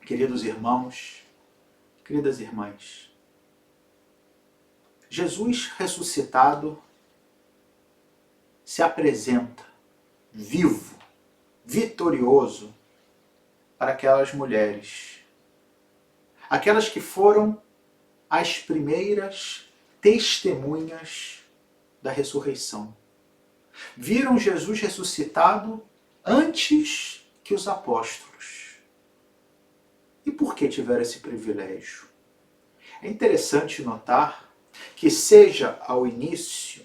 Queridos irmãos, queridas irmãs, Jesus ressuscitado se apresenta vivo, vitorioso para aquelas mulheres, aquelas que foram as primeiras testemunhas da ressurreição. Viram Jesus ressuscitado antes que os apóstolos. E por que tiveram esse privilégio? É interessante notar que seja ao início,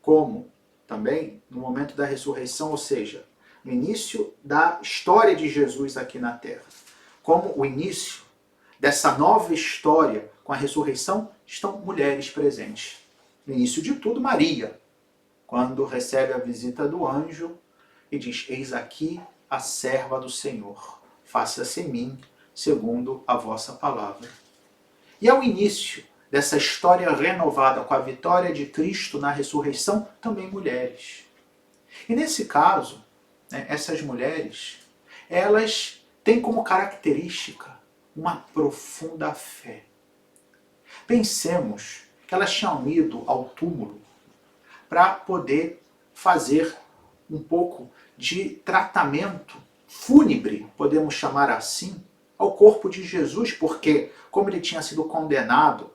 como também no momento da ressurreição, ou seja, no início da história de Jesus aqui na Terra, como o início dessa nova história com a ressurreição, estão mulheres presentes. No início de tudo, Maria, quando recebe a visita do anjo e diz: eis aqui a serva do Senhor, faça-se em mim segundo a vossa palavra. E ao início dessa história renovada com a vitória de Cristo na ressurreição, também mulheres. E nesse caso, essas mulheres, elas têm como característica uma profunda fé. Pensemos que elas tinham ido ao túmulo para poder fazer um pouco de tratamento fúnebre, podemos chamar assim, ao corpo de Jesus, porque como ele tinha sido condenado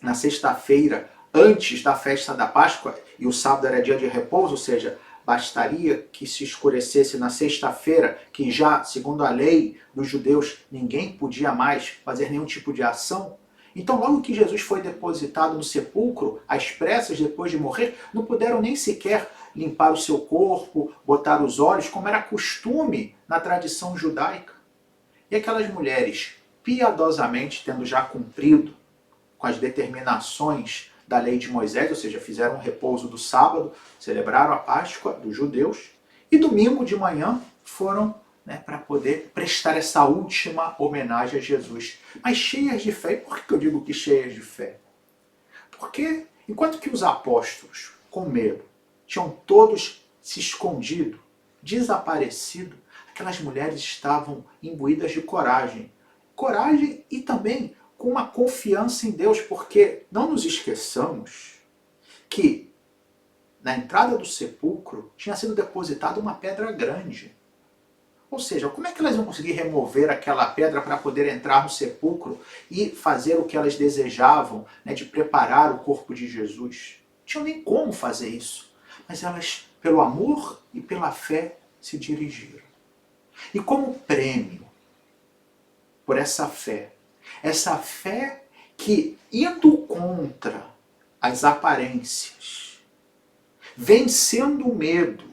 na sexta-feira, antes da festa da Páscoa, e o sábado era dia de repouso, ou seja, bastaria que se escurecesse na sexta-feira, que já, segundo a lei dos judeus, ninguém podia mais fazer nenhum tipo de ação. Então, logo que Jesus foi depositado no sepulcro, às pressas, depois de morrer, não puderam nem sequer limpar o seu corpo, botar os olhos, como era costume na tradição judaica. E aquelas mulheres, piedosamente, tendo já cumprido com as determinações da lei de Moisés, ou seja, fizeram um repouso do sábado, celebraram a Páscoa dos judeus, e domingo de manhã foram para poder prestar essa última homenagem a Jesus. Mas cheias de fé. E por que eu digo que cheias de fé? Porque enquanto que os apóstolos, com medo, tinham todos se escondido, desaparecido, aquelas mulheres estavam imbuídas de coragem. Coragem e também com uma confiança em Deus, porque não nos esqueçamos que na entrada do sepulcro tinha sido depositada uma pedra grande. Ou seja, como é que elas iam conseguir remover aquela pedra para poder entrar no sepulcro e fazer o que elas desejavam, de preparar o corpo de Jesus? Não tinham nem como fazer isso. Mas elas, pelo amor e pela fé, se dirigiram. E como prêmio por essa fé que, indo contra as aparências, vencendo o medo,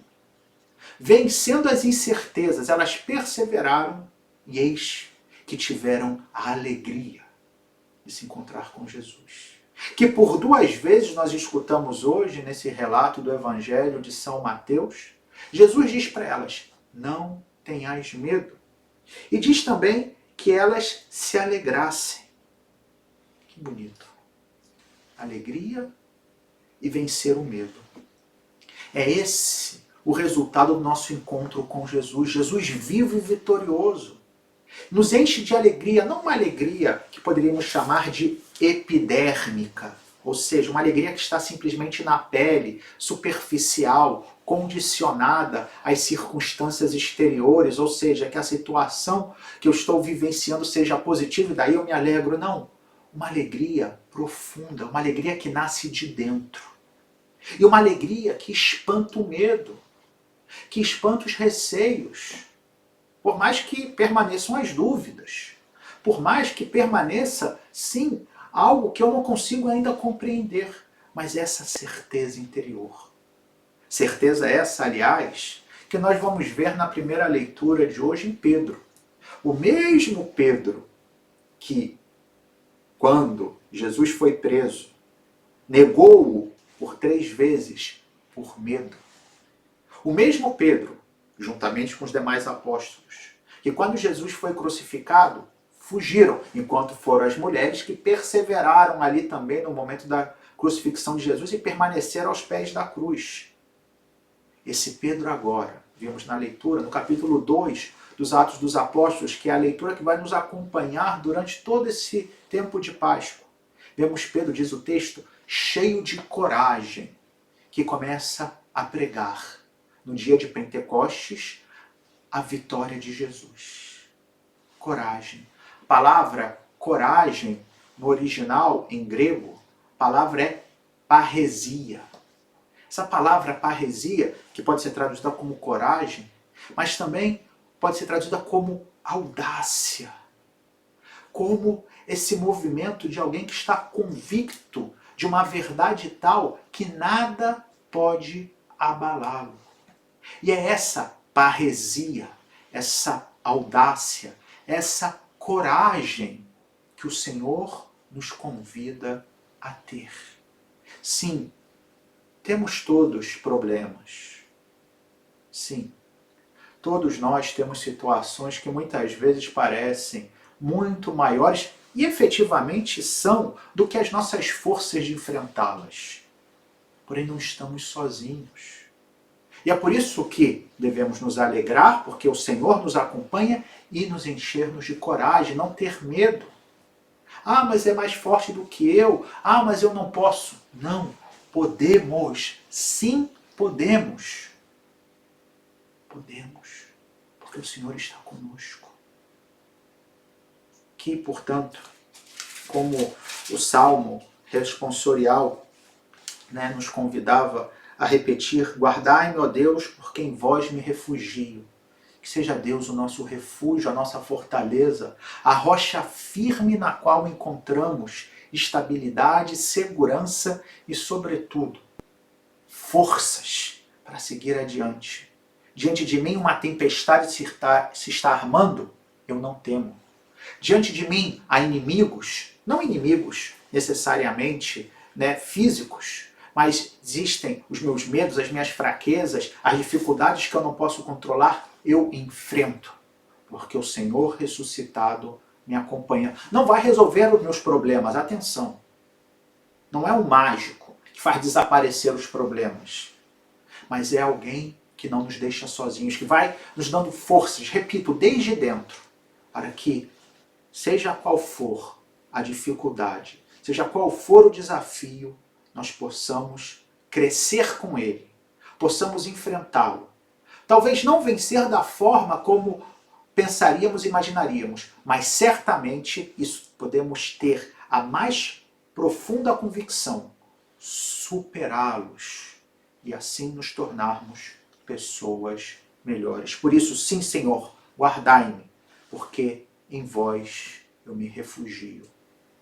vencendo as incertezas, elas perseveraram e eis que tiveram a alegria de se encontrar com Jesus. Que por 2 vezes nós escutamos hoje, nesse relato do Evangelho de São Mateus, Jesus diz para elas: não tenhais medo. E diz também que elas se alegrassem. Que bonito. Alegria e vencer o medo. É esse o resultado do nosso encontro com Jesus. Jesus vivo e vitorioso. Nos enche de alegria, não uma alegria que poderíamos chamar de epidérmica, ou seja, uma alegria que está simplesmente na pele, superficial, condicionada às circunstâncias exteriores, ou seja, que a situação que eu estou vivenciando seja positiva e daí eu me alegro. Não, uma alegria profunda, uma alegria que nasce de dentro. E uma alegria que espanta o medo, que espanta os receios, por mais que permaneçam as dúvidas, por mais que permaneça, sim, algo que eu não consigo ainda compreender, mas essa certeza interior. Certeza essa, aliás, que nós vamos ver na primeira leitura de hoje em Pedro. O mesmo Pedro que, quando Jesus foi preso, negou-o por 3 vezes por medo. O mesmo Pedro, juntamente com os demais apóstolos, que quando Jesus foi crucificado, fugiram, enquanto foram as mulheres que perseveraram ali também no momento da crucifixão de Jesus e permaneceram aos pés da cruz. Esse Pedro agora, vimos na leitura, no capítulo 2 dos Atos dos Apóstolos, que é a leitura que vai nos acompanhar durante todo esse tempo de Páscoa. Vemos Pedro, diz o texto, cheio de coragem, que começa a pregar, no dia de Pentecostes, a vitória de Jesus. Coragem. A palavra coragem, no original, em grego, a palavra é parresia. Essa palavra parresia, que pode ser traduzida como coragem, mas também pode ser traduzida como audácia. Como esse movimento de alguém que está convicto de uma verdade tal que nada pode abalá-lo. E é essa parresia, essa audácia, essa coragem que o Senhor nos convida a ter. Sim, temos todos problemas. Sim, todos nós temos situações que muitas vezes parecem muito maiores e efetivamente são do que as nossas forças de enfrentá-las. Porém, não estamos sozinhos. E é por isso que devemos nos alegrar, porque o Senhor nos acompanha e nos encher-nos de coragem, não ter medo. Ah, mas é mais forte do que eu. Ah, mas eu não posso. Não, podemos. Sim, podemos. Podemos, porque o Senhor está conosco. Que, portanto, como o Salmo responsorial nos convidava a repetir, guardai-me, ó Deus, porque em vós me refugio. Que seja Deus o nosso refúgio, a nossa fortaleza, a rocha firme na qual encontramos estabilidade, segurança e, sobretudo, forças para seguir adiante. Diante de mim uma tempestade se está armando, eu não temo. Diante de mim há inimigos, não inimigos necessariamente físicos, mas existem os meus medos, as minhas fraquezas, as dificuldades que eu não posso controlar, eu enfrento, porque o Senhor ressuscitado me acompanha. Não vai resolver os meus problemas, atenção. Não é um mágico que faz desaparecer os problemas, mas é alguém que não nos deixa sozinhos, que vai nos dando forças, repito, desde dentro, para que, seja qual for a dificuldade, seja qual for o desafio, nós possamos crescer com ele, possamos enfrentá-lo. Talvez não vencer da forma como pensaríamos e imaginaríamos, mas certamente isso podemos ter a mais profunda convicção, superá-los e assim nos tornarmos pessoas melhores. Por isso, sim, Senhor, guardai-me, porque em vós eu me refugio,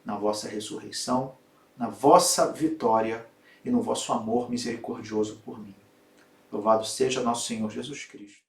na vossa ressurreição, na vossa vitória e no vosso amor misericordioso por mim. Louvado seja nosso Senhor Jesus Cristo.